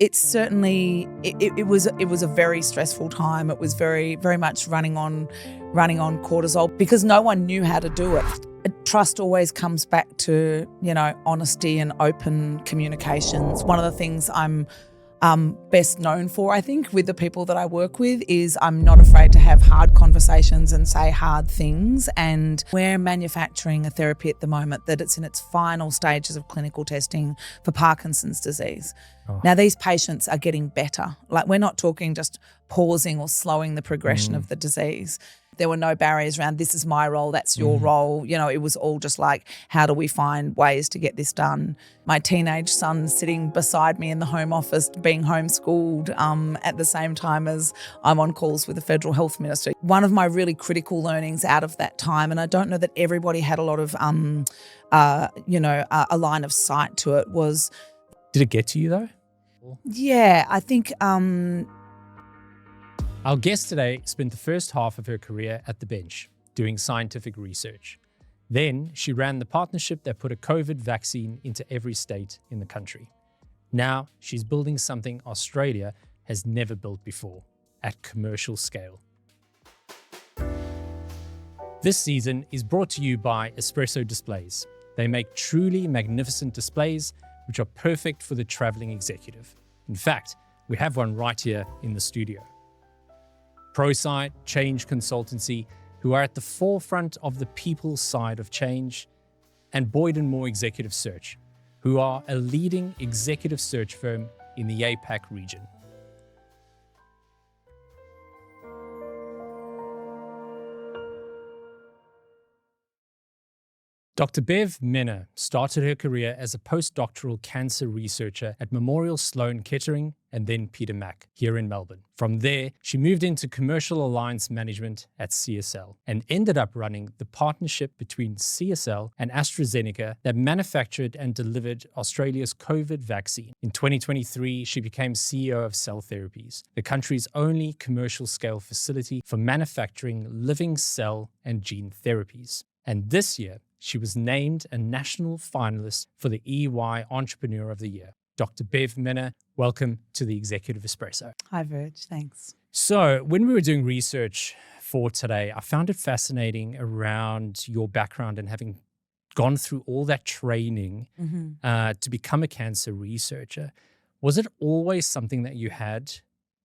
It's certainly it was a very stressful time. It was very much running on cortisol because no one knew how to do it. Trust always comes back to, honesty and open communications. One of the things I'm best known for, I think, with the people that I work with is I'm not afraid to have hard conversations and say hard things. And we're manufacturing a therapy at the moment that it's in its final stages of clinical testing for Parkinson's disease. Oh. Now, these patients are getting better. Like, we're not talking just pausing or slowing the progression of the disease. There were no barriers around this is my role, that's your role. It was all just like, how do we find ways to get this done? My teenage son sitting beside me in the home office being homeschooled at the same time as I'm on calls with the Federal Health Minister. One of my really critical learnings out of that time, and I don't know that everybody had a lot of, a line of sight to it, was... Did it get to you though? Yeah, I think... Our guest today spent the first half of her career at the bench, doing scientific research. Then she ran the partnership that put a COVID vaccine into every state in the country. Now she's building something Australia has never built before, at commercial scale. This season is brought to you by Espresso displays. They make truly magnificent displays, which are perfect for the traveling executive. In fact, we have one right here in the studio. ProSite Change Consultancy, who are at the forefront of the people side of change, and Boyd & Moore Executive Search, who are a leading executive search firm in the APAC region. Dr. Bev Menner started her career as a postdoctoral cancer researcher at Memorial Sloan Kettering and then Peter Mac here in Melbourne. From there, she moved into commercial alliance management at CSL and ended up running the partnership between CSL and AstraZeneca that manufactured and delivered Australia's COVID vaccine. In 2023, she became CEO of Cell Therapies, the country's only commercial scale facility for manufacturing living cell and gene therapies. And this year, she was named a national finalist for the EY Entrepreneur of the Year. Dr. Bev Menner, welcome to the Executive Espresso. Hi, Virg. Thanks. So when we were doing research for today, I found it fascinating around your background and having gone through all that training to become a cancer researcher. Was it always something that you had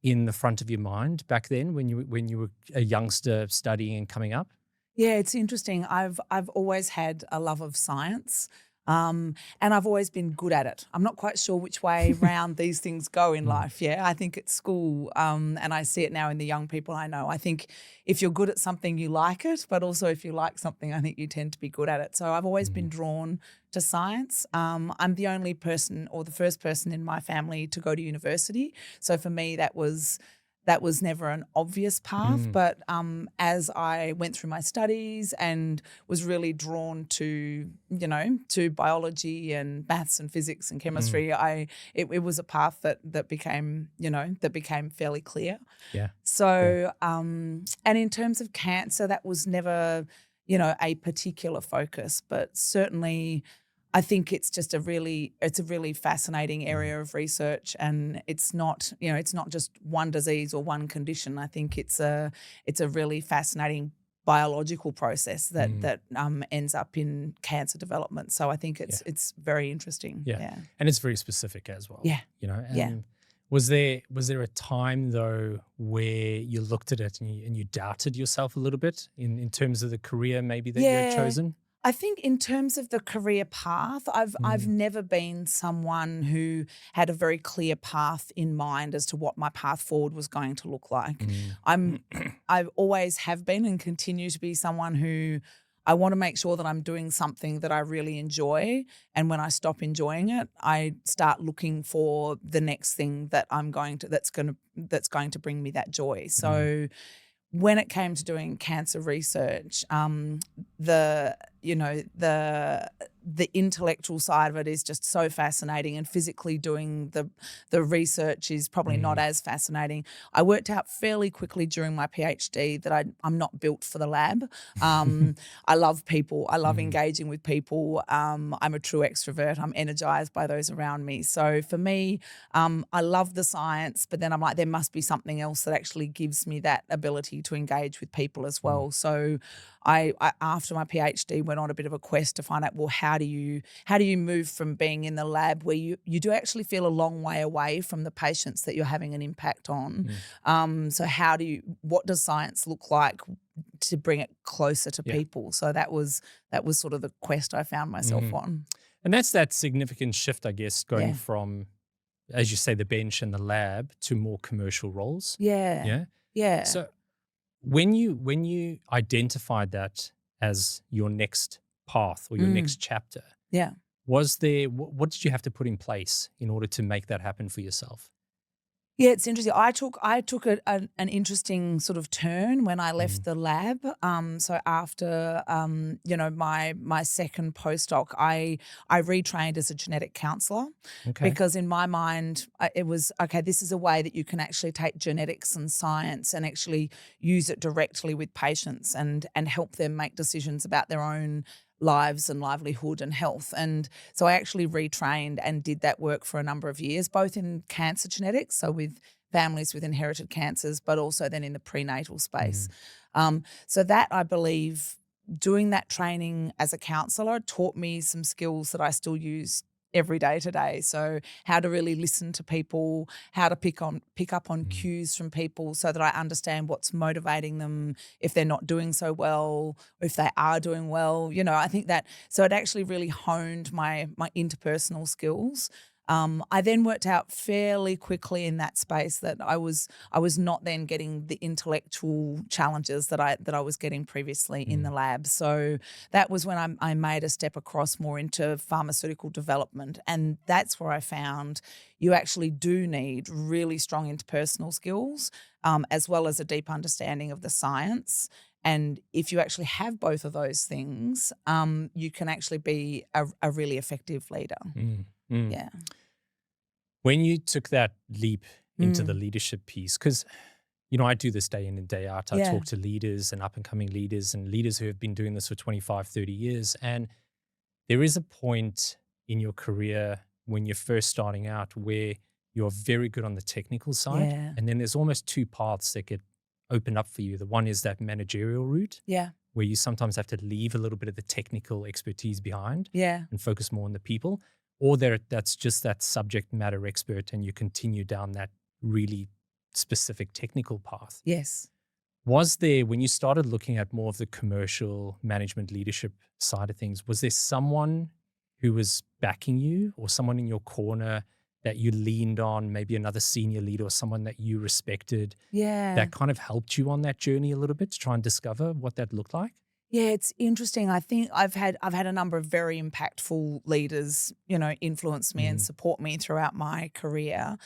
in the front of your mind back then when you were a youngster studying and coming up? Yeah, it's interesting. I've always had a love of science, and I've always been good at it. I'm not quite sure which way round these things go in life. Yeah, I think at school, and I see it now in the young people I know. I think if you're good at something, you like it, but also if you like something, I think you tend to be good at it. So I've always been drawn to science. I'm the only person or the first person in my family to go to university. So for me, that was never an obvious path, but as I went through my studies and was really drawn to, to biology and maths and physics and chemistry, it was a path that became fairly clear. Yeah. So, and in terms of cancer, that was never, a particular focus, but certainly I think it's just a really fascinating area of research, and it's not just one disease or one condition. I think it's a really fascinating biological process that ends up in cancer development. So I think it's very interesting. Yeah. And it's very specific as well. Yeah. Was there a time though where you looked at it and you doubted yourself a little bit in terms of the career maybe that you had chosen? I think in terms of the career path, I've never been someone who had a very clear path in mind as to what my path forward was going to look like. I always have been and continue to be someone who I want to make sure that I'm doing something that I really enjoy, and when I stop enjoying it, I start looking for the next thing that that's going to bring me that joy. So when it came to doing cancer research, the intellectual side of it is just so fascinating, and physically doing the research is probably not as fascinating. I worked out fairly quickly during my PhD that I'm not built for the lab. I love people. I love engaging with people. I'm a true extrovert. I'm energized by those around me. So for me, I love the science, but then I'm like, there must be something else that actually gives me that ability to engage with people as well. So I after my PhD went on a bit of a quest to find out, well, how do you move from being in the lab where you do actually feel a long way away from the patients that you're having an impact on. So what does science look like to bring it closer to people? So that was sort of the quest I found myself on. And that's that significant shift, I guess, going from, as you say, the bench and the lab to more commercial roles. Yeah. So when you identified that as your next path or your next chapter, was there, what did you have to put in place in order to make that happen for yourself? Yeah, it's interesting. I took an interesting sort of turn when I left the lab. So after my second postdoc, I retrained as a genetic counsellor because in my mind it was, okay, this is a way that you can actually take genetics and science and actually use it directly with patients and help them make decisions about their own lives and livelihood and health. And so I actually retrained and did that work for a number of years, both in cancer genetics, so with families with inherited cancers, but also then in the prenatal space. So that, I believe, doing that training as a counsellor taught me some skills that I still use every day today. So how to really listen to people, how to pick up on cues from people so that I understand what's motivating them if they're not doing so well, or if they are doing well. I think that, so it actually really honed my interpersonal skills. I then worked out fairly quickly in that space that I was not then getting the intellectual challenges that I was getting previously in the lab. So that was when I made a step across more into pharmaceutical development, and that's where I found you actually do need really strong interpersonal skills, as well as a deep understanding of the science. And if you actually have both of those things, you can actually be a really effective leader. Yeah. When you took that leap into the leadership piece, because, I do this day in and day out. I talk to leaders and up-and-coming leaders and leaders who have been doing this for 25, 30 years. And there is a point in your career when you're first starting out where you're very good on the technical side. Yeah. And then there's almost two paths that get opened up for you. The one is that managerial route. Where you sometimes have to leave a little bit of the technical expertise behind and focus more on the people. Or that's just that subject matter expert and you continue down that really specific technical path. Yes. Was there, when you started looking at more of the commercial management leadership side of things, was there someone who was backing you or someone in your corner that you leaned on, maybe another senior leader or someone that you respected that kind of helped you on that journey a little bit to try and discover what that looked like? Yeah, it's interesting. I think I've had a number of very impactful leaders, influence me and support me throughout my career.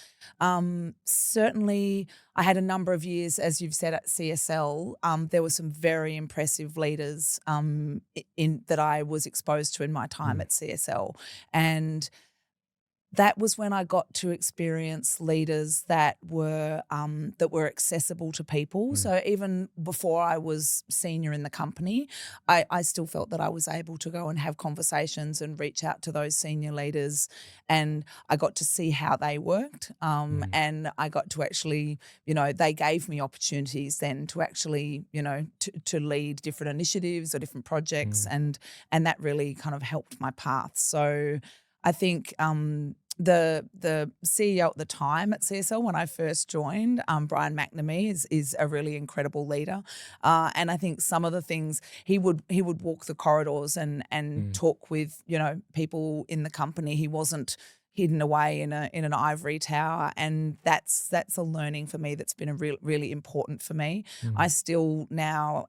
Certainly, I had a number of years, as you've said, at CSL. There were some very impressive leaders that I was exposed to in my time at CSL, and that was when I got to experience leaders that were accessible to people. So even before I was senior in the company, I still felt that I was able to go and have conversations and reach out to those senior leaders, and I got to see how they worked. And I got to actually, they gave me opportunities then to actually, to lead different initiatives or different projects, and that really kind of helped my path. So I think the CEO at the time at CSL when I first joined, Brian McNamee, is a really incredible leader, and I think some of the things he would walk the corridors and talk with people in the company. He wasn't hidden away in an ivory tower, and that's a learning for me that's been really important for me. I still now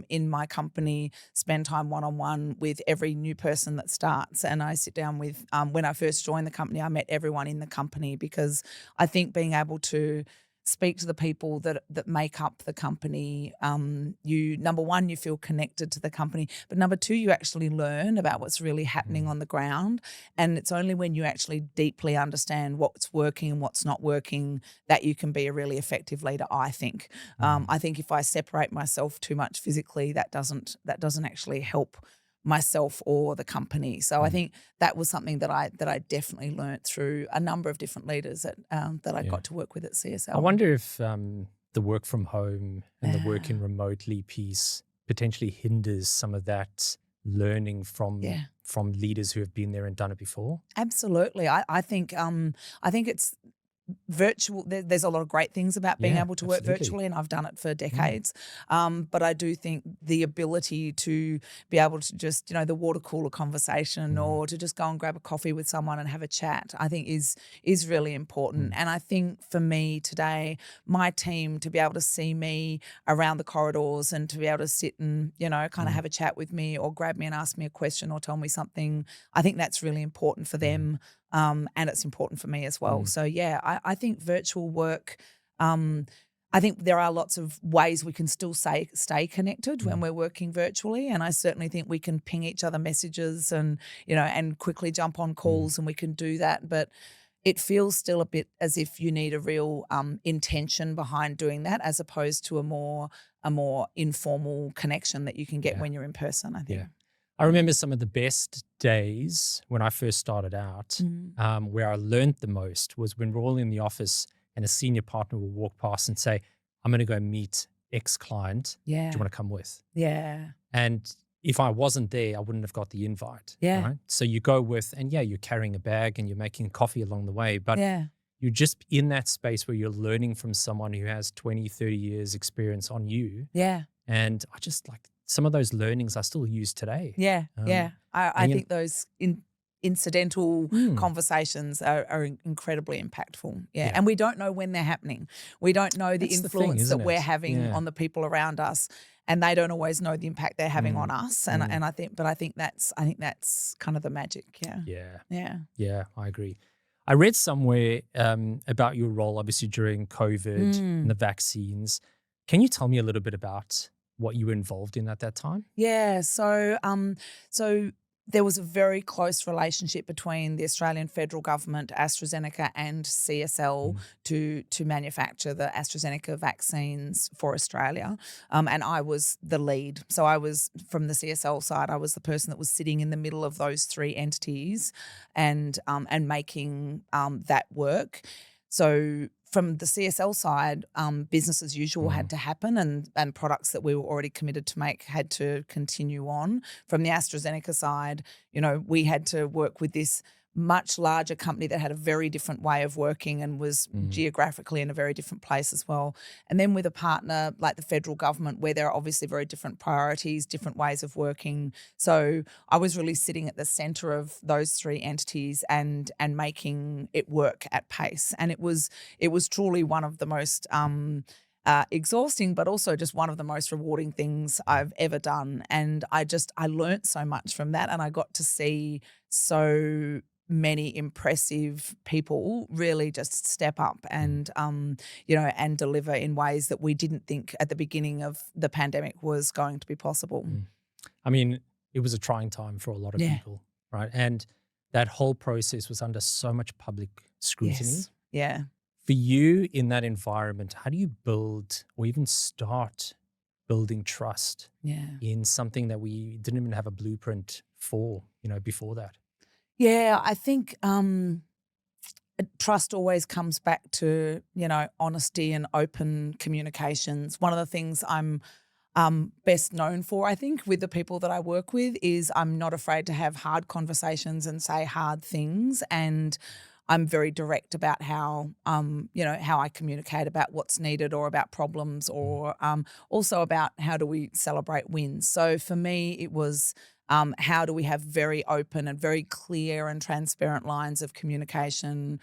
in my company spend time one-on-one with every new person that starts, and I sit down with when I first joined the company, I met everyone in the company, because I think being able to speak to the people that make up the company. Number one, you feel connected to the company, but number two, you actually learn about what's really happening on the ground. And it's only when you actually deeply understand what's working and what's not working that you can be a really effective leader, I think. I think if I separate myself too much physically, that doesn't actually help myself or the company. So I think that was something that I definitely learnt through a number of different leaders that I got to work with at CSL. I wonder if the work from home and the working remotely piece potentially hinders some of that learning from leaders who have been there and done it before. Absolutely. I think it's virtual. There's a lot of great things about being able to work virtually, and I've done it for decades. But I do think the ability to be able to just, the water cooler conversation or to just go and grab a coffee with someone and have a chat, I think is really important. And I think for me today, my team, to be able to see me around the corridors and to be able to sit and, kind of have a chat with me or grab me and ask me a question or tell me something, I think that's really important for them. And it's important for me as well. So, I think virtual work, I think there are lots of ways we can still stay connected when we're working virtually. And I certainly think we can ping each other messages and, and quickly jump on calls and we can do that. But it feels still a bit as if you need a real intention behind doing that, as opposed to a more informal connection that you can get when you're in person, I think. Yeah. I remember some of the best days when I first started out, where I learned the most was when we're all in the office and a senior partner will walk past and say, I'm going to go meet X client. Yeah. Do you want to come with? Yeah. And if I wasn't there, I wouldn't have got the invite. Yeah. Right? So you go with, and you're carrying a bag and you're making coffee along the way, but you're just in that space where you're learning from someone who has 20, 30 years experience on you. Yeah. And I just like some of those learnings I still use today. Yeah. I think those incidental conversations are incredibly impactful. Yeah. And we don't know when they're happening. We don't know the influence that we're having on the people around us, and they don't always know the impact they're having on us. And I think that's kind of the magic. Yeah, I agree. I read somewhere about your role, obviously during COVID and the vaccines. Can you tell me a little bit about what you were involved in at that time? Yeah, so there was a very close relationship between the Australian federal government, AstraZeneca, and CSL to manufacture the AstraZeneca vaccines for Australia. And I was the lead. So I was, from the CSL side, I was the person that was sitting in the middle of those three entities and making that work. So from the CSL side, business as usual had to happen, and products that we were already committed to make had to continue on. From the AstraZeneca side, we had to work with this much larger company that had a very different way of working and was geographically in a very different place as well. And then with a partner like the federal government, where there are obviously very different priorities, different ways of working. So I was really sitting at the centre of those three entities and making it work at pace. And it was truly one of the most exhausting, but also just one of the most rewarding things I've ever done. And I learnt so much from that, and I got to see so many impressive people really just step up and and deliver in ways that we didn't think at the beginning of the pandemic was going to be possible. I mean, it was a trying time for a lot of people, right? And that whole process was under so much public scrutiny. Yes. Yeah. For you in that environment, how do you build or even start building trust in something that we didn't even have a blueprint for, before that? Yeah, I think trust always comes back to, honesty and open communications. One of the things I'm best known for, I think, with the people that I work with is I'm not afraid to have hard conversations and say hard things, and I'm very direct about how I communicate about what's needed or about problems or also about how do we celebrate wins. So for me, it was How do we have very open and very clear and transparent lines of communication?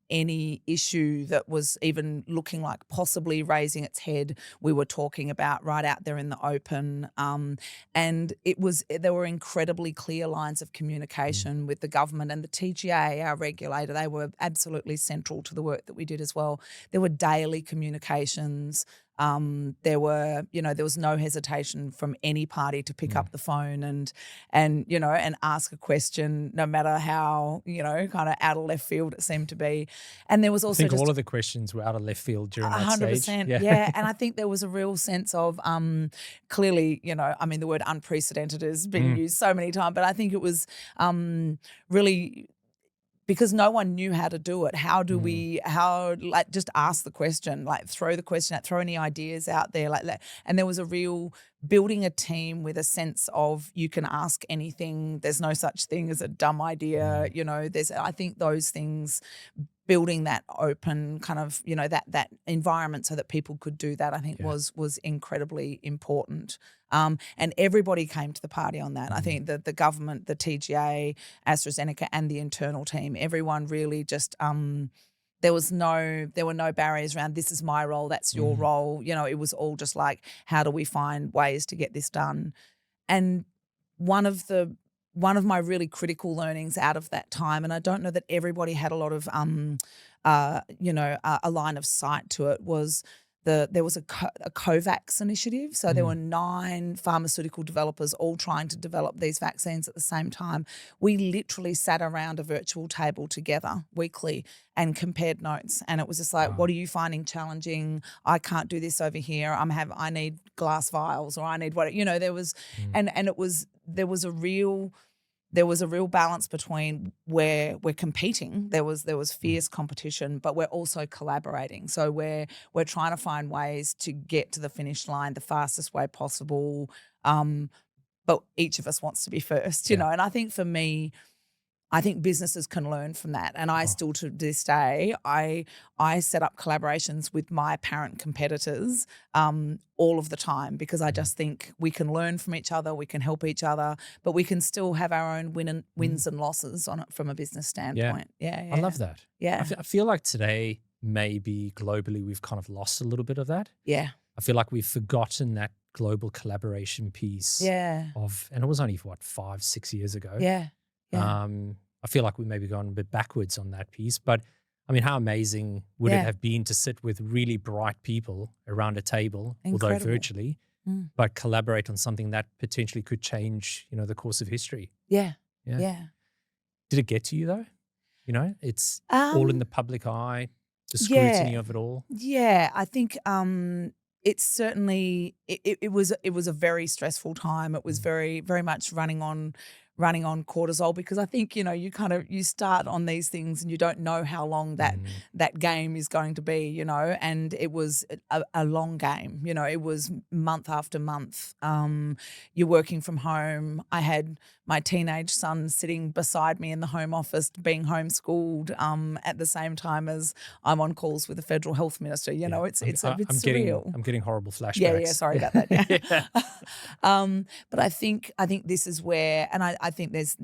Any issue that was even looking like possibly raising its head, we were talking about right out there in the open. And there were incredibly clear lines of communication with the government and the TGA, our regulator. They were absolutely central to the work that we did as well. There were daily communications. There was no hesitation from any party to pick up the phone and ask a question, no matter how, kind of out of left field it seemed to be. And there was also I think all of the questions were out of left field during that 100%, stage. yeah. And I think there was a real sense of clearly, the word unprecedented has been used so many times, but I think it was really because no one knew how to do it. How do we, just ask the question, like throw the question out, throw any ideas out there like that. And there was a real building a team with a sense of you can ask anything. There's no such thing as a dumb idea. I think those things, building that open kind of, that environment so that people could do that, I think was incredibly important. And everybody came to the party on that. I think that the government, the TGA, AstraZeneca, and the internal team, everyone really just there were no barriers around this is my role, that's your role. It was all just like, how do we find ways to get this done? And one of my really critical learnings out of that time, and I don't know that everybody had a lot of a line of sight to it, was there was a COVAX initiative. So there were 9 pharmaceutical developers all trying to develop these vaccines at the same time. We literally sat around a virtual table together weekly and compared notes. And it was just like, what are you finding challenging? I can't do this over here. I need glass vials, or I need what, there was, and there was a real balance between where we're competing. There was fierce competition, but we're also collaborating. So we're trying to find ways to get to the finish line the fastest way possible. But each of us wants to be first, And I think for me, I think businesses can learn from that. And I still, to this day, I set up collaborations with my apparent competitors all of the time, because I just think we can learn from each other, we can help each other, but we can still have our own wins and losses on it from a business standpoint. Yeah. I love that. Yeah. I feel like today, maybe globally, we've kind of lost a little bit of that. Yeah. I feel like we've forgotten that global collaboration piece. Yeah. And it was only, 5-6 years ago. Yeah. Yeah. I feel like we maybe gone a bit backwards on that piece, but I mean, how amazing would it have been to sit with really bright people around a table, although virtually, but collaborate on something that potentially could change, the course of history. Yeah. Did it get to you though? It's all in the public eye, the scrutiny of it all. Yeah, I think it's certainly it was a very stressful time. It was very, very much running on cortisol, because I think, you start on these things and you don't know how long that game is going to be, and it was a long game, it was month after month. You're working from home. I had my teenage son sitting beside me in the home office being homeschooled at the same time as I'm on calls with the federal health minister. It's a bit surreal. I'm getting horrible flashbacks. Yeah, sorry about that. Yeah. But I think this is where, and I think there's,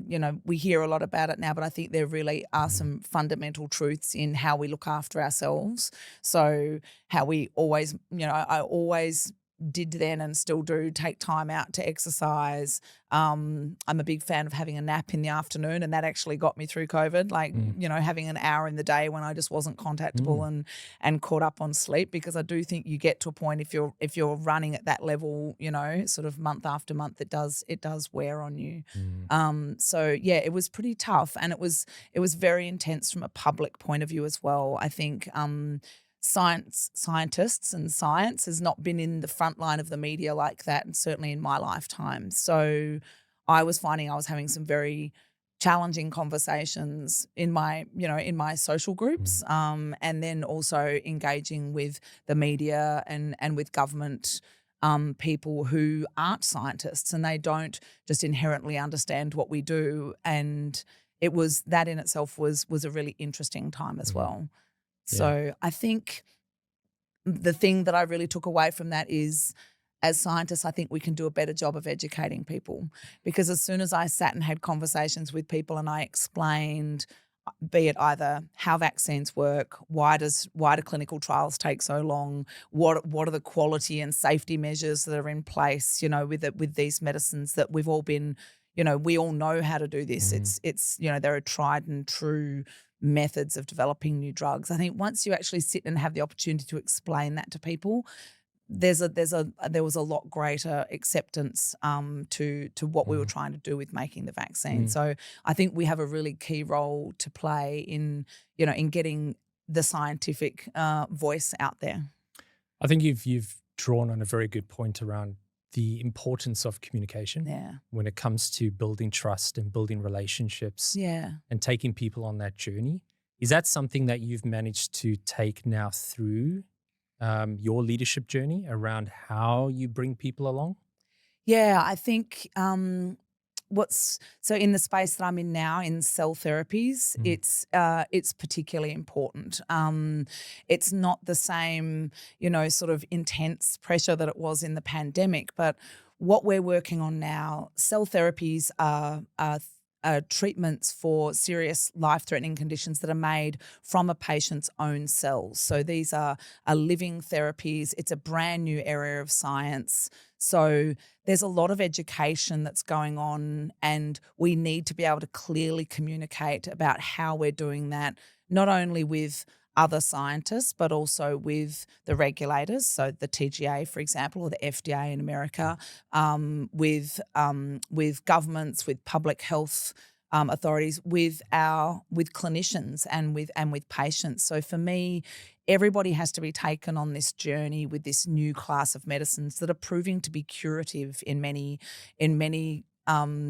we hear a lot about it now, but I think there really are some fundamental truths in how we look after ourselves. So how we always, I always did then and still do take time out to exercise. I'm a big fan of having a nap in the afternoon, and that actually got me through COVID, having an hour in the day when I just wasn't contactable and caught up on sleep, because I do think you get to a point, if you're running at that level, sort of month after month, it does wear on you. So yeah, it was pretty tough, and it was very intense from a public point of view as well. I think scientists and science has not been in the front line of the media like that, and certainly in my lifetime. So I was finding I was having some very challenging conversations in my social groups, and then also engaging with the media and with government people who aren't scientists, and they don't just inherently understand what we do. And it was that in itself was a really interesting time as well. So I think the thing that I really took away from that is as scientists, I think we can do a better job of educating people, because as soon as I sat and had conversations with people and I explained, be it either how vaccines work, why do clinical trials take so long, what are the quality and safety measures that are in place, with these medicines that we've all been, we all know how to do this. It's there are tried and true methods of developing new drugs. I think once you actually sit and have the opportunity to explain that to people, there was a lot greater acceptance to what we were trying to do with making the vaccine. So I think we have a really key role to play in getting the scientific voice out there. I think you've drawn on a very good point around the importance of communication when it comes to building trust and building relationships and taking people on that journey. Is that something that you've managed to take now through your leadership journey around how you bring people along? Yeah, I think so in the space that I'm in now in cell therapies, it's particularly important. It's not the same, sort of intense pressure that it was in the pandemic, but what we're working on now, cell therapies are treatments for serious life-threatening conditions that are made from a patient's own cells. So these are living therapies. It's a brand new area of science. So there's a lot of education that's going on, and we need to be able to clearly communicate about how we're doing that, not only with other scientists, but also with the regulators, so the TGA, for example, or the FDA in America, with governments, with public health authorities, with clinicians, and with patients. So for me, everybody has to be taken on this journey with this new class of medicines that are proving to be curative in many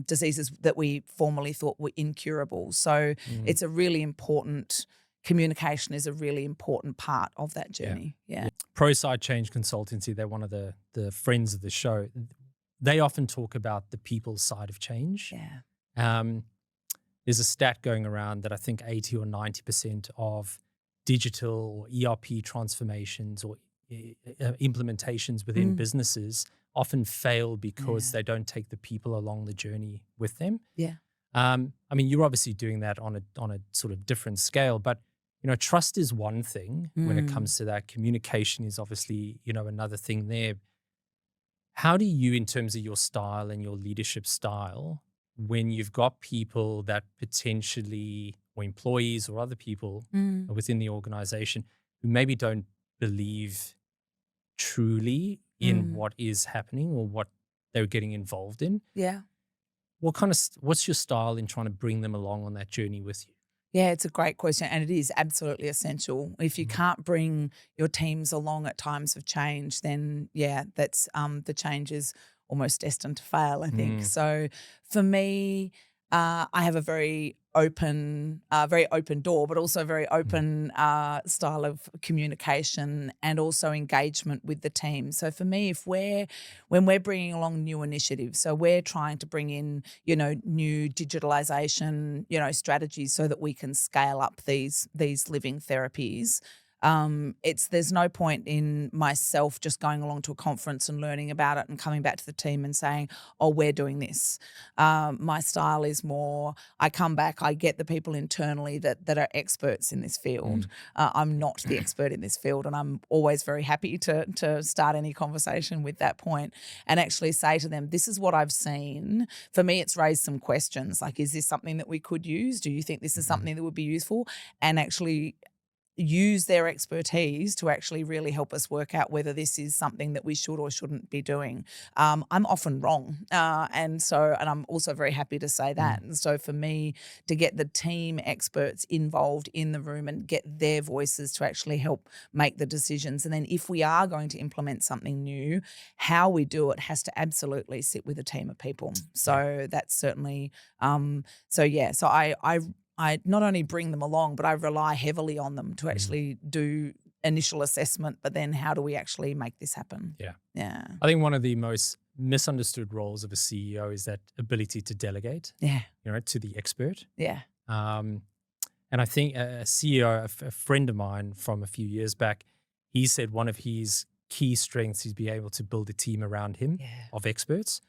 diseases that we formerly thought were incurable. So it's a really important. Communication is a really important part of that journey. Yeah. ProSci Change Consultancy, they're one of the friends of the show. They often talk about the people side of change. Yeah. There's a stat going around that I think 80 or 90% of digital or ERP transformations or implementations within businesses often fail because they don't take the people along the journey with them. Yeah. I mean, you're obviously doing that on a sort of different scale, but trust is one thing when it comes to that. Communication is obviously, another thing there. How do you, in terms of your style and your leadership style, when you've got people that potentially, or employees or other people within the organization who maybe don't believe truly in what is happening or what they're getting involved in? Yeah. What's your style in trying to bring them along on that journey with you? Yeah, it's a great question, and it is absolutely essential. If you can't bring your teams along at times of change, then that's the change is almost destined to fail, I think. So for me, I have a very open door, but also very open style of communication and also engagement with the team. So for me, when we're bringing along new initiatives, so we're trying to bring in, new digitalization, strategies so that we can scale up these living therapies. There's no point in myself just going along to a conference and learning about it and coming back to the team and saying, oh, we're doing this. My style is more, I come back, I get the people internally that are experts in this field. I'm not the expert in this field, and I'm always very happy to start any conversation with that point and actually say to them, this is what I've seen. For me, it's raised some questions like, is this something that we could use? Do you think this is something that would be useful? And actually use their expertise to actually really help us work out whether this is something that we should or shouldn't be doing. I'm often wrong. And I'm also very happy to say that. And so for me, to get the team experts involved in the room and get their voices to actually help make the decisions. And then if we are going to implement something new, how we do it has to absolutely sit with a team of people. So that's certainly, so I not only bring them along, but I rely heavily on them to actually do initial assessment, but then how do we actually make this happen? Yeah. I think one of the most misunderstood roles of a CEO is that ability to delegate, to the expert. Yeah. And I think a CEO, a friend of mine from a few years back, he said one of his key strengths is be able to build a team around him of experts,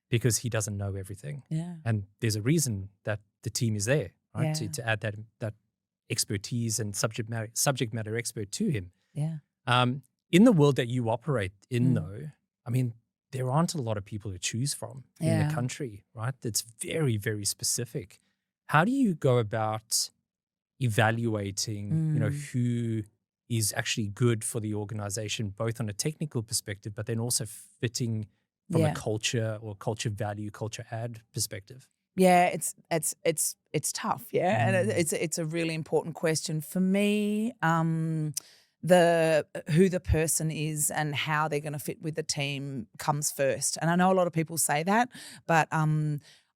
because he doesn't know everything. Yeah. And there's a reason that the team is there, right? Yeah. To add that expertise and subject matter expert to him. Yeah. In the world that you operate in, though, I mean, there aren't a lot of people to choose from in the country, right? That's very, very specific. How do you go about evaluating, who is actually good for the organization, both on a technical perspective, but then also fitting from a culture or culture value, culture add perspective? Yeah, it's tough, and it's a really important question for me. Who the person is and how they're going to fit with the team comes first, and I know a lot of people say that, but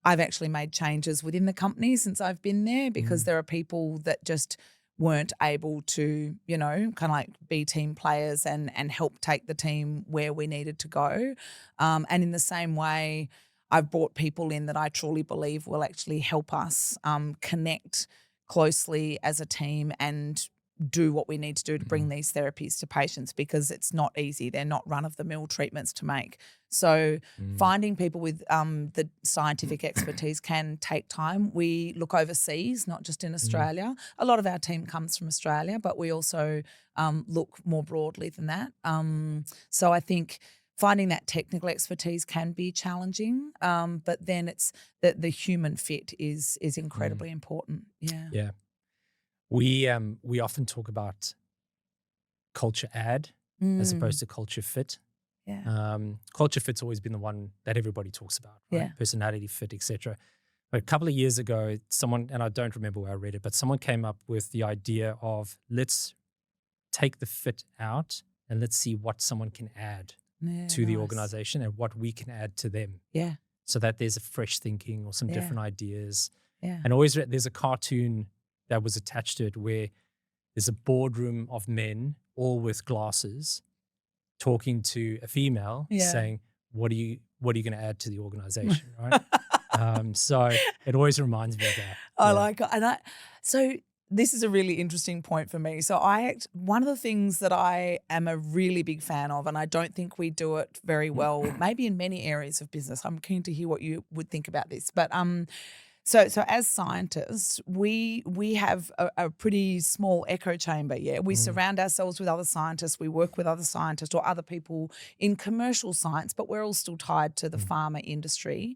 I've actually made changes within the company since I've been there, because there are people that just weren't able to, kind of like be team players and help take the team where we needed to go. And in the same way, I've brought people in that I truly believe will actually help us connect closely as a team and do what we need to do to bring these therapies to patients, because it's not easy. They're not run-of-the-mill treatments to make. So finding people with the scientific expertise can take time. We look overseas, not just in Australia. A lot of our team comes from Australia, but we also look more broadly than that. So I think finding that technical expertise can be challenging, but then it's the human fit is incredibly important. Yeah. Yeah. We often talk about culture add as opposed to culture fit. Yeah. Culture fit's always been the one that everybody talks about, right? Yeah. Personality fit, etc. But a couple of years ago, someone, and I don't remember where I read it, but someone came up with the idea of, let's take the fit out and let's see what someone can add to the organization and what we can add to them. Yeah. So that there's a fresh thinking or some different ideas. Yeah. And always there's a cartoon that was attached to it where there's a boardroom of men, all with glasses, talking to a female, saying, what are you going to add to the organization, right? So it always reminds me of that. I like it. And so this is a really interesting point for me. So one of the things that I am a really big fan of, and I don't think we do it very well, maybe in many areas of business. I'm keen to hear what you would think about this. But so as scientists, we have a pretty small echo chamber, We surround ourselves with other scientists, we work with other scientists or other people in commercial science, but we're all still tied to the pharma industry.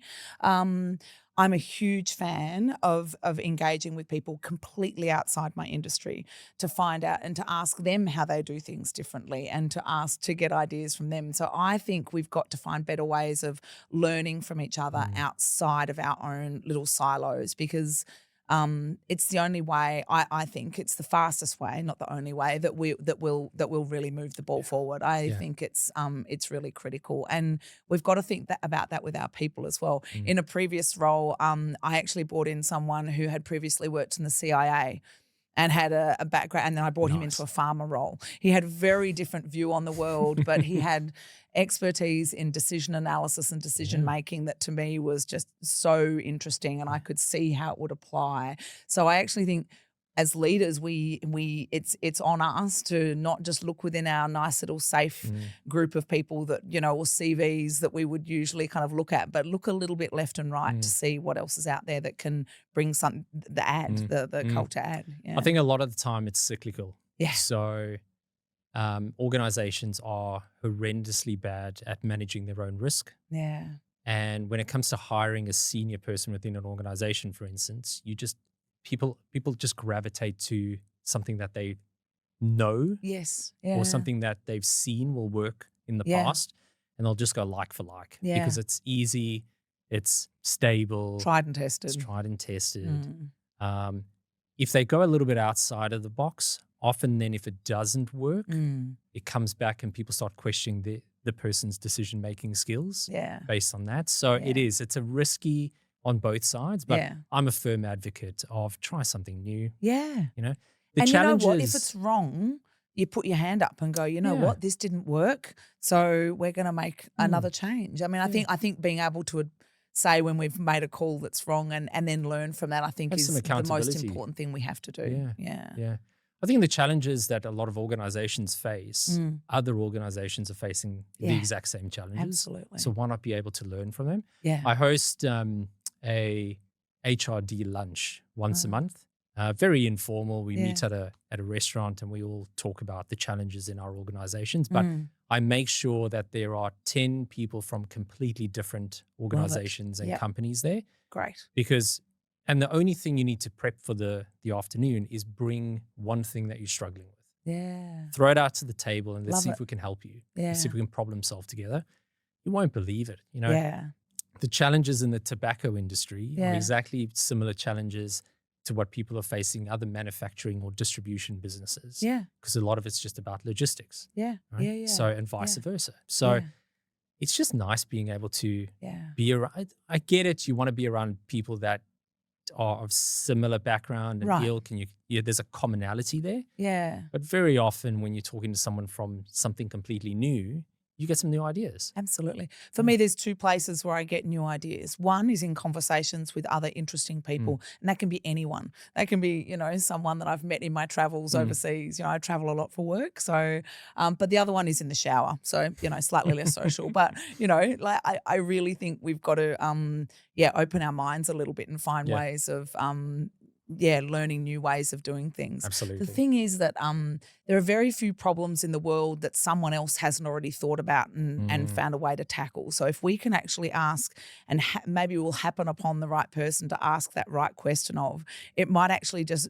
I'm a huge fan of engaging with people completely outside my industry to find out and to ask them how they do things differently and to get ideas from them. So I think we've got to find better ways of learning from each other outside of our own little silos, because it's the only way. I think it's the fastest way, not the only way, that will really move the ball forward. I think it's really critical, and we've got to think about that with our people as well. In a previous role, I actually brought in someone who had previously worked in the CIA and had a background, and then I brought him into a pharma role. He had a very different view on the world, but he had expertise in decision analysis and decision making that to me was just so interesting, and I could see how it would apply. So I actually think as leaders, it's on us to not just look within our nice little safe group of people that, or CVs that we would usually kind of look at, but look a little bit left and right to see what else is out there that can bring something, the culture add. Yeah. I think a lot of the time it's cyclical. Yeah. So organizations are horrendously bad at managing their own risk. Yeah. And when it comes to hiring a senior person within an organization, for instance, people just gravitate to something that they know, or something that they've seen will work in the past, and they'll just go like for like because it's easy, it's stable, tried and tested. If they go a little bit outside of the box, often then if it doesn't work, it comes back and people start questioning the person's decision-making skills based on that. So it's a risky on both sides, but I'm a firm advocate of try something new. Yeah. The challenge you know what? is, if it's wrong, you put your hand up and go, what, this didn't work, so we're going to make another change. I mean, I think being able to say when we've made a call that's wrong and then learn from that, I think Have is some the most accountability. important thing we have to do. Yeah. I think the challenges that a lot of organizations face, other organizations are facing the exact same challenges. Absolutely. So why not be able to learn from them? Yeah. I host a HRD lunch once a month. Very informal. We meet at a restaurant and we all talk about the challenges in our organizations. But I make sure that there are 10 people from completely different organizations and companies there. Great. And the only thing you need to prep for the afternoon is bring one thing that you're struggling with. Yeah. Throw it out to the table and let's see Love if we can help you. Yeah. Let's see if we can problem solve together. You won't believe it. You know, Yeah. the challenges in the tobacco industry are exactly similar challenges to what people are facing other manufacturing or distribution businesses. Yeah. Because a lot of it's just about logistics. Yeah. Right? Yeah. So, and vice versa. So it's just nice being able to be around. I get it. You want to be around people that are of similar background and ilk, and there's a commonality there. Yeah. But very often when you're talking to someone from something completely new, you get some new ideas. Absolutely. For me, there's two places where I get new ideas. One is in conversations with other interesting people, and that can be anyone. That can be, you know, someone that I've met in my travels overseas. You know, I travel a lot for work. So, but the other one is in the shower. So, you know, slightly less social. But, you know, like I really think we've got to, open our minds a little bit and find ways of, learning new ways of doing things. Absolutely. The thing is that there are very few problems in the world that someone else hasn't already thought about and found a way to tackle. So if we can actually ask, and maybe it will happen upon the right person to ask that right question of, it might actually just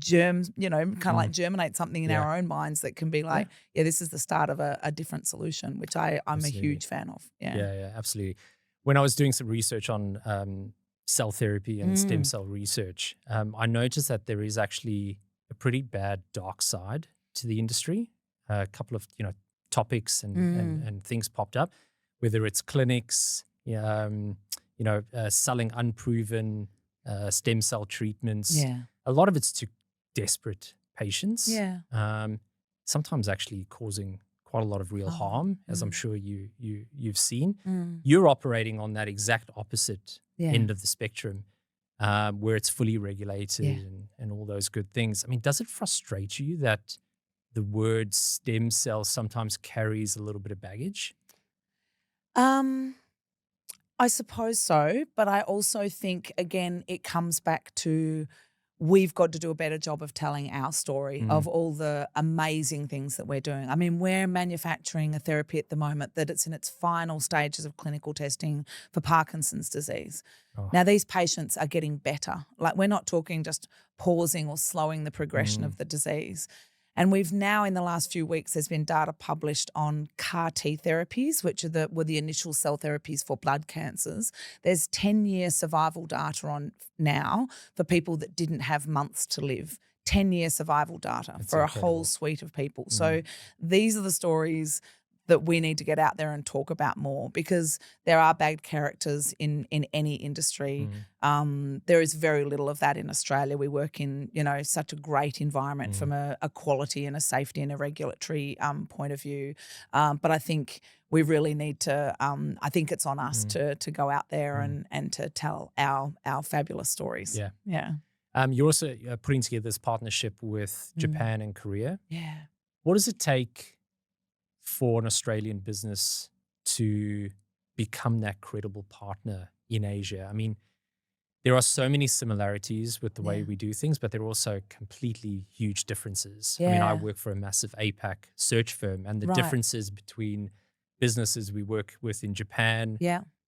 kind of like germinate something in our own minds that can be like, this is the start of a different solution, which I'm Absolutely. a huge fan of. Yeah, absolutely. When I was doing some research on cell therapy and stem cell research, I noticed that there is actually a pretty bad dark side to the industry. A couple of topics and things popped up, whether it's clinics, selling unproven stem cell treatments. Yeah. A lot of it's to desperate patients. Yeah. Sometimes actually causing quite a lot of real harm, as I'm sure you've seen. Mm. You're operating on that exact opposite end of the spectrum, where it's fully regulated and all those good things. I mean, does it frustrate you that the word stem cell sometimes carries a little bit of baggage? I suppose so, but I also think, again, it comes back to we've got to do a better job of telling our story of all the amazing things that we're doing. I mean, we're manufacturing a therapy at the moment that it's in its final stages of clinical testing for Parkinson's disease. Oh. Now, these patients are getting better. Like, we're not talking just pausing or slowing the progression of the disease. And we've now, in the last few weeks, there's been data published on CAR T therapies, which were the initial cell therapies for blood cancers. There's 10-year survival data on now for people that didn't have months to live. 10-year survival data for incredible. A whole suite of people. So these are the stories that we need to get out there and talk about more, because there are bad characters in any industry. There is very little of that in Australia. We work in, such a great environment from a quality and a safety and a regulatory point of view. But I think we really need to, I think it's on us to go out there and to tell our fabulous stories. Yeah. You're also putting together this partnership with Japan and Korea. Yeah. What does it take for an Australian business to become that credible partner in Asia? I mean, there are so many similarities with the way we do things, but there are also completely huge differences. I mean, I work for a massive APAC search firm, and the differences between businesses we work with in Japan,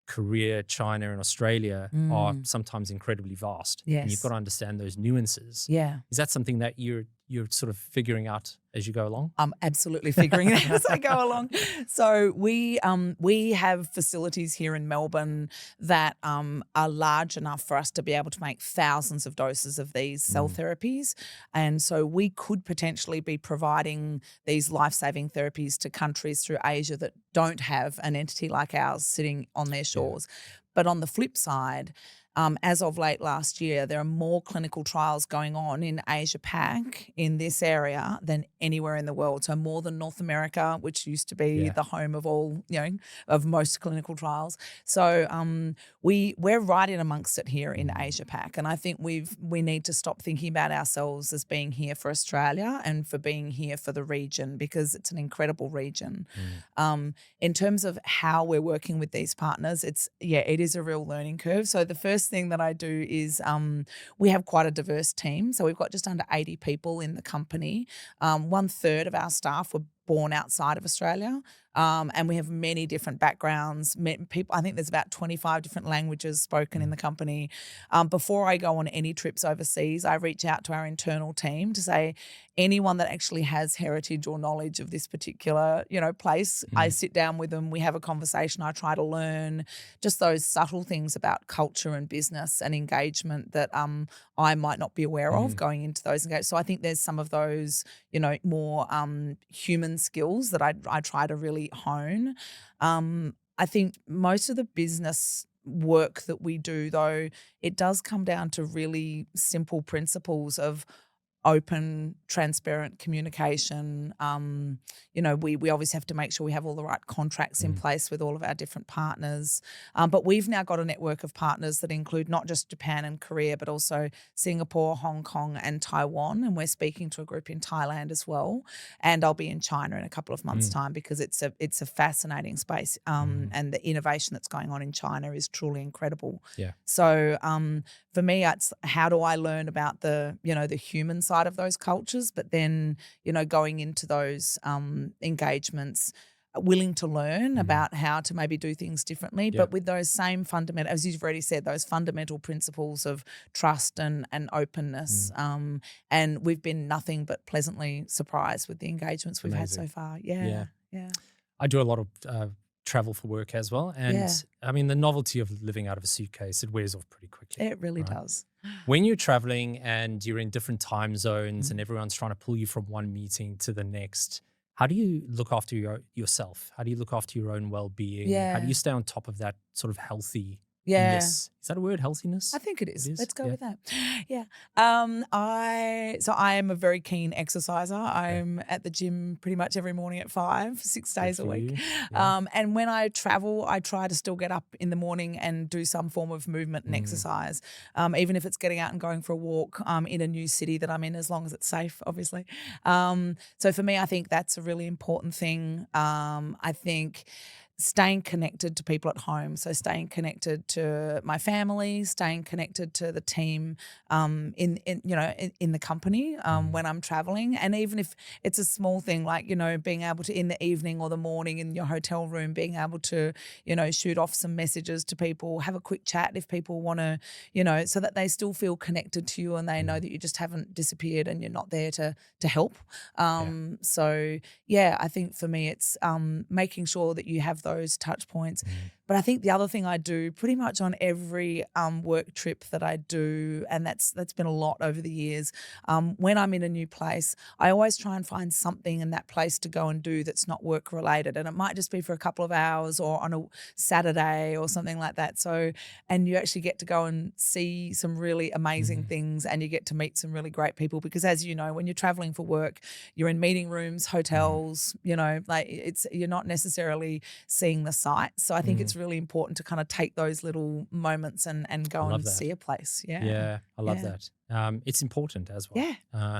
Korea, China, and Australia are sometimes incredibly vast. Yes. And you've got to understand those nuances. Yeah. Is that something that you're sort of figuring out as you go along? I'm absolutely figuring it out as I go along. So we have facilities here in Melbourne that are large enough for us to be able to make thousands of doses of these cell therapies. And so we could potentially be providing these life-saving therapies to countries through Asia that don't have an entity like ours sitting on their shores. But on the flip side, as of late last year, there are more clinical trials going on in Asia Pac in this area than anywhere in the world. So more than North America, which used to be the home of all, of most clinical trials. So we're right in amongst it here in Asia Pac, and I think we need to stop thinking about ourselves as being here for Australia and for being here for the region, because it's an incredible region. In terms of how we're working with these partners, it is a real learning curve. So the first thing that I do is we have quite a diverse team. So we've got just under 80 people in the company. 1/3 of our staff were born outside of Australia. And we have many different backgrounds. People, I think there's about 25 different languages spoken in the company. Before I go on any trips overseas, I reach out to our internal team to say, anyone that actually has heritage or knowledge of this particular, place, I sit down with them, we have a conversation, I try to learn just those subtle things about culture and business and engagement that I might not be aware of going into those engagements. So I think there's some of those, more human skills that I try to really hone. I think most of the business work that we do, though, it does come down to really simple principles of open, transparent communication. We obviously have to make sure we have all the right contracts in place with all of our different partners. But we've now got a network of partners that include not just Japan and Korea, but also Singapore, Hong Kong, and Taiwan. And we're speaking to a group in Thailand as well. And I'll be in China in a couple of months' time, because it's a fascinating space. And the innovation that's going on in China is truly incredible. Yeah. So for me, it's how do I learn about the human side of those cultures, but then, going into those engagements, willing to learn about how to maybe do things differently, but with those same fundamental, as you've already said, those fundamental principles of trust and openness. And we've been nothing but pleasantly surprised with the engagements we've had so far. Yeah. I do a lot of travel for work as well. And I mean, the novelty of living out of a suitcase, it wears off pretty quickly. It really does. When you're traveling and you're in different time zones and everyone's trying to pull you from one meeting to the next, how do you look after yourself? How do you look after your own well-being? How do you stay on top of that sort of healthiness? Is that a word, healthiness? I think it is. Let's go with that. Yeah. I am a very keen exerciser. I'm at the gym pretty much every morning at 5, 6 days a week. And when I travel, I try to still get up in the morning and do some form of movement and exercise, even if it's getting out and going for a walk in a new city that I'm in, as long as it's safe, obviously. So for me, I think that's a really important thing. I think staying connected to people at home. So staying connected to my family, staying connected to the team in the company when I'm traveling. And even if it's a small thing like, being able to in the evening or the morning in your hotel room, being able to, shoot off some messages to people, have a quick chat if people want to, so that they still feel connected to you and they know that you just haven't disappeared and you're not there to help. So, I think for me it's making sure that you have those touch points. But I think the other thing I do pretty much on every work trip that I do, and that's been a lot over the years, when I'm in a new place, I always try and find something in that place to go and do that's not work related. And it might just be for a couple of hours or on a Saturday or something like that. So, and you actually get to go and see some really amazing things and you get to meet some really great people, because as you know, when you're traveling for work, you're in meeting rooms, hotels, you're not necessarily seeing the sights. So I think it's really important to kind of take those little moments and go and see a place. I love that. It's important as well. Yeah.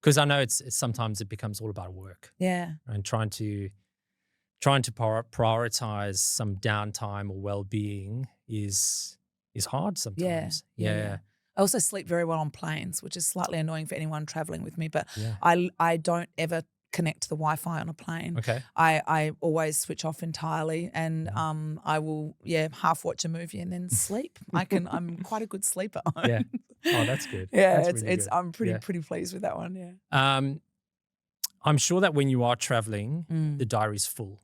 Because I know it's sometimes it becomes all about work. Yeah. And trying to prioritize some downtime or well-being is hard sometimes. Yeah. I also sleep very well on planes, which is slightly annoying for anyone traveling with me, but I don't ever connect to the Wi-Fi on a plane. Okay. I always switch off entirely, and I will half watch a movie and then sleep. I'm quite a good sleeper. Yeah. Oh, that's good. Yeah, that's really good. I'm pretty pleased with that one. Yeah. I'm sure that when you are traveling, the diary's full.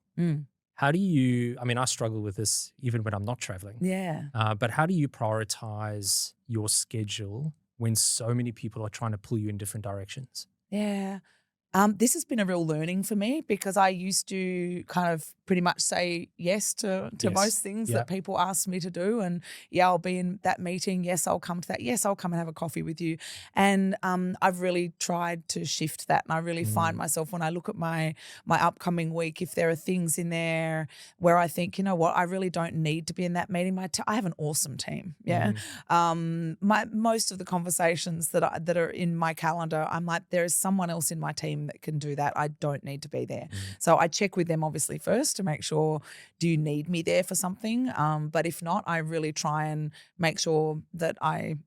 How do you? I mean, I struggle with this even when I'm not traveling. Yeah. But how do you prioritize your schedule when so many people are trying to pull you in different directions? Yeah. This has been a real learning for me because I used to kind of pretty much say yes to Yes. most things that people ask me to do. And yeah, I'll be in that meeting. Yes, I'll come to that. Yes, I'll come and have a coffee with you. And I've really tried to shift that. And I really find myself when I look at my upcoming week, if there are things in there where I think, you know what, I really don't need to be in that meeting. I have an awesome team. Yeah. Most of the conversations that are in my calendar, I'm like, there is someone else in my team that can do that. I don't need to be there. So I check with them obviously first to make sure, do you need me there for something? But if not, I really try and make sure that I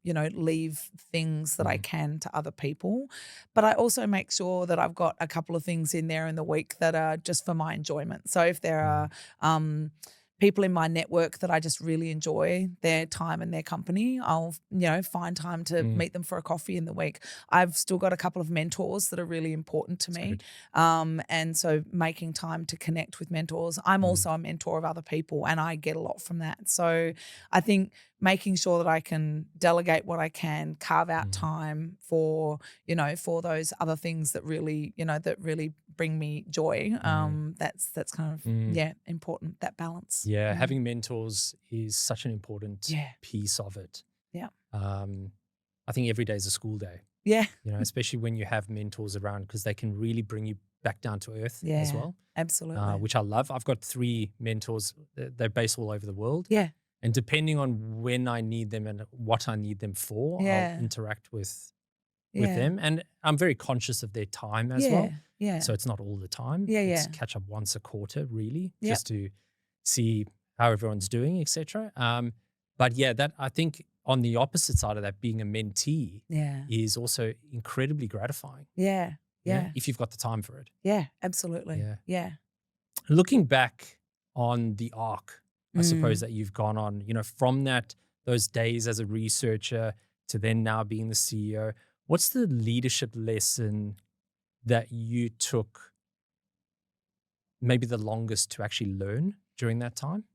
leave things that I can to other people. But I also make sure that I've got a couple of things in there in the week that are just for my enjoyment. So if there are people in my network that I just really enjoy their time and their company, I'll, find time to meet them for a coffee in the week. I've still got a couple of mentors that are really important to me. And so making time to connect with mentors. I'm also a mentor of other people and I get a lot from that. So I think making sure that I can delegate what I can, carve out time for those other things that really, that really bring me joy. That's kind of, important, that balance. Yeah, having mentors is such an important piece of it. Yeah. I think every day is a school day. Yeah. Especially when you have mentors around because they can really bring you back down to earth as well. Absolutely. Which I love. I've got 3 mentors. They're based all over the world. Yeah. And depending on when I need them and what I need them for, I'll interact with them. And I'm very conscious of their time as well. Yeah. So it's not all the time. Yeah, It's catch up once a quarter, really, just to see how everyone's doing, etc. But yeah, that I think on the opposite side of that, being a mentee is also incredibly gratifying. Yeah. If you've got the time for it. Yeah, absolutely. Yeah. Looking back on the arc, I suppose, that you've gone on, from those days as a researcher to then now being the CEO, what's the leadership lesson that you took maybe the longest to actually learn during that time?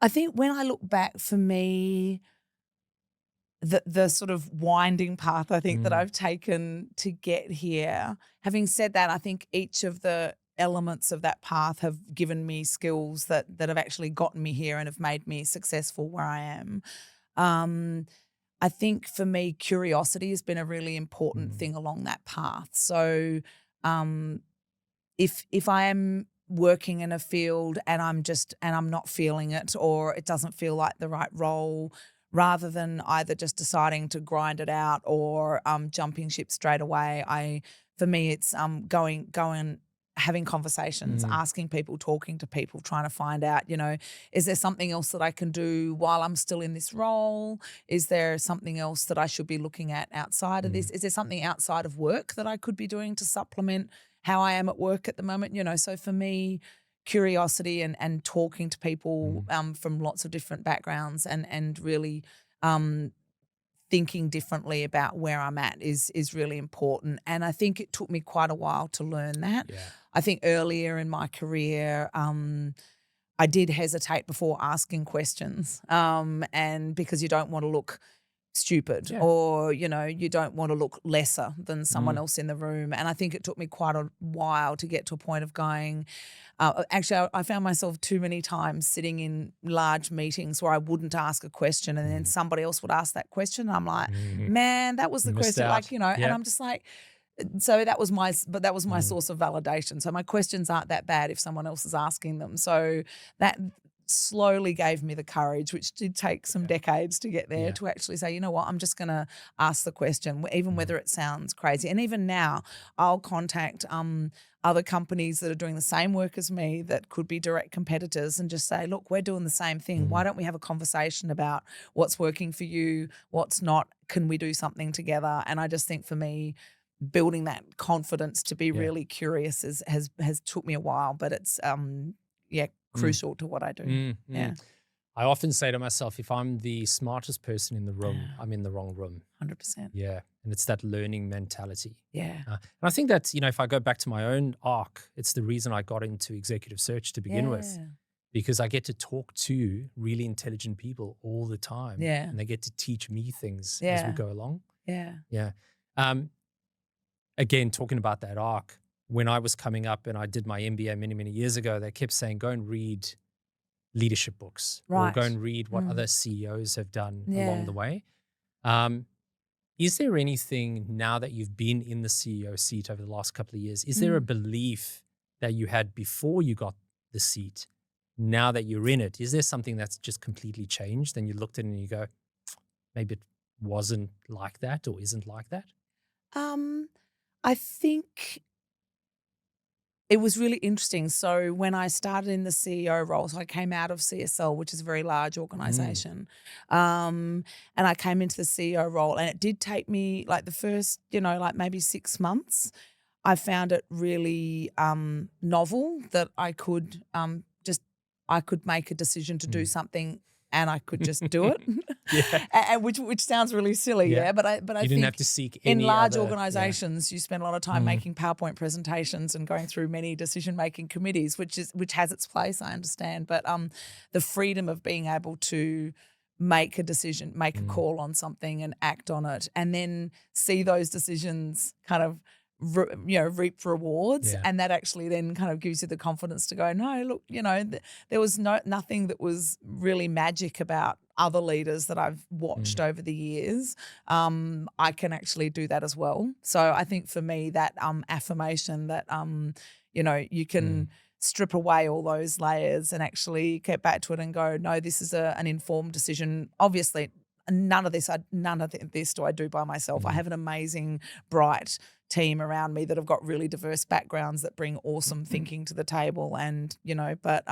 I think when I look back, for me, the sort of winding path I think that I've taken to get here. Having said that, I think each of the elements of that path have given me skills that have actually gotten me here and have made me successful where I am. I think for me, curiosity has been a really important thing along that path. So if I am working in a field and I'm not feeling it, or it doesn't feel like the right role, rather than either just deciding to grind it out or jumping ship straight away, for me it's going having conversations, asking people, talking to people, trying to find out, is there something else that I can do while I'm still in this role? Is there something else that I should be looking at outside of this? Is there something outside of work that I could be doing to supplement how I am at work at the moment? So for me, curiosity and talking to people from lots of different backgrounds and really thinking differently about where I'm at is really important. And I think it took me quite a while to learn that. Yeah. I think earlier in my career, I did hesitate before asking questions, and because you don't want to look stupid or, you don't want to look lesser than someone else in the room. And I think it took me quite a while to get to a point of going, actually, I found myself too many times sitting in large meetings where I wouldn't ask a question and then somebody else would ask that question. And I'm like, man, that was the question. Out. And I'm just like, so that was my source of validation. So my questions aren't that bad if someone else is asking them. So that slowly gave me the courage, which did take some decades to get there, to actually say, you know what, I'm just going to ask the question, even whether it sounds crazy. And even now, I'll contact other companies that are doing the same work as me that could be direct competitors and just say, look, we're doing the same thing. Why don't we have a conversation about what's working for you, what's not? Can we do something together? And I just think for me, building that confidence to be really curious has took me a while, but it's crucial to what I do. Yeah. I often say to myself, if I'm the smartest person in the room, I'm in the wrong room. 100%. Yeah. And it's that learning mentality. Yeah. And I think that's, if I go back to my own arc, it's the reason I got into executive search to begin with, because I get to talk to really intelligent people all the time. Yeah. And they get to teach me things as we go along. Yeah. Yeah. Again, talking about that arc, when I was coming up and I did my MBA many, many years ago, they kept saying, go and read leadership books or go and read what other CEOs have done along the way. Is there anything now that you've been in the CEO seat over the last couple of years, is there a belief that you had before you got the seat, now that you're in it? Is there something that's just completely changed and you looked at it and you go, maybe it wasn't like that or isn't like that? I think it was really interesting. So when I started in the CEO role, so I came out of CSL, which is a very large organization, and I came into the CEO role, and it did take me like the first, like maybe 6 months. I found it really novel that I could I could make a decision to do something and I could just do it. And which sounds really silly, But I you think didn't have to seek any in large other, organizations, you spend a lot of time making PowerPoint presentations and going through many decision-making committees, which has its place, I understand. But the freedom of being able to make a decision, make a call on something and act on it, and then see those decisions kind of reap rewards, and that actually then kind of gives you the confidence to go, no, look, there was nothing that was really magic about other leaders that I've watched over the years. I can actually do that as well. So I think for me that affirmation that you can strip away all those layers and actually get back to it and go, no, this is an informed decision. Obviously, none of this do I do by myself. I have an amazing, bright team around me that have got really diverse backgrounds that bring awesome thinking to the table, and but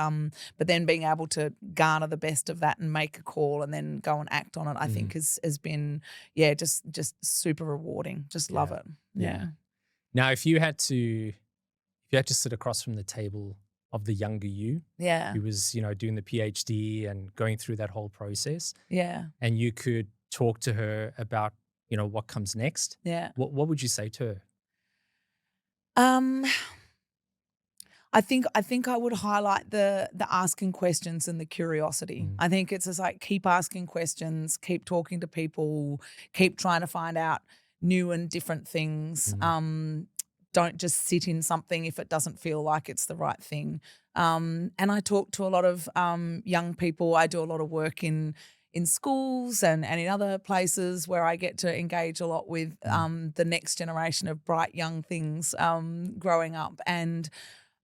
then being able to garner the best of that and make a call and then go and act on it, I think has been just super rewarding. Just love it. Yeah. Now, if you had to sit across from the table of the younger you, who was doing the PhD and going through that whole process, and you could talk to her about what comes next, what would you say to her? I think I would highlight the asking questions and the curiosity. I think it's just like keep asking questions, keep talking to people, keep trying to find out new and different things. Don't just sit in something if it doesn't feel like it's the right thing. And I talk to a lot of young people. I do a lot of work in schools and in other places where I get to engage a lot with the next generation of bright young things growing up. And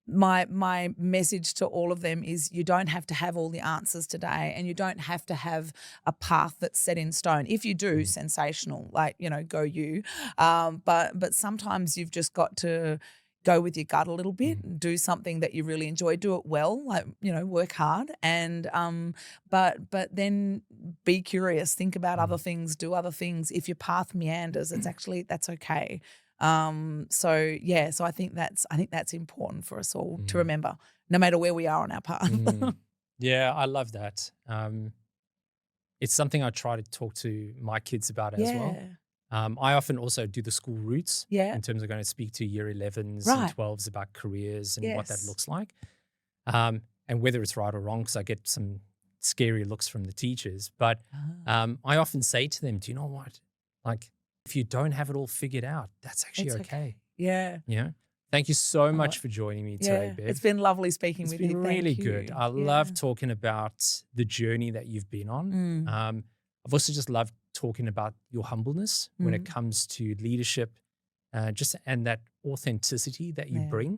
my message to all of them is you don't have to have all the answers today, and you don't have to have a path that's set in stone. If you do, sensational, like, go you. But sometimes you've just got to go with your gut a little bit, do something that you really enjoy, do it well, like, work hard, and but then be curious, think about other things, do other things. If your path meanders, that's okay. So I think that's important for us all to remember, no matter where we are on our path. Yeah, I love that. It's something I try to talk to my kids about as well. I often also do the school routes in terms of going to speak to year 11s and 12s about careers and what that looks like. And whether it's right or wrong, because I get some scary looks from the teachers. But I often say to them, do you know what? Like, if you don't have it all figured out, that's actually okay. Yeah. Thank you so much for joining me today, Bev. It's been lovely speaking with you. It's been really good. I love talking about the journey that you've been on. I've also just loved talking about your humbleness when it comes to leadership, and that authenticity that you bring.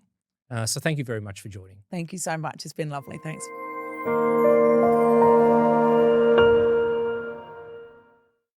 So thank you very much for joining. Thank you so much. It's been lovely. Thanks.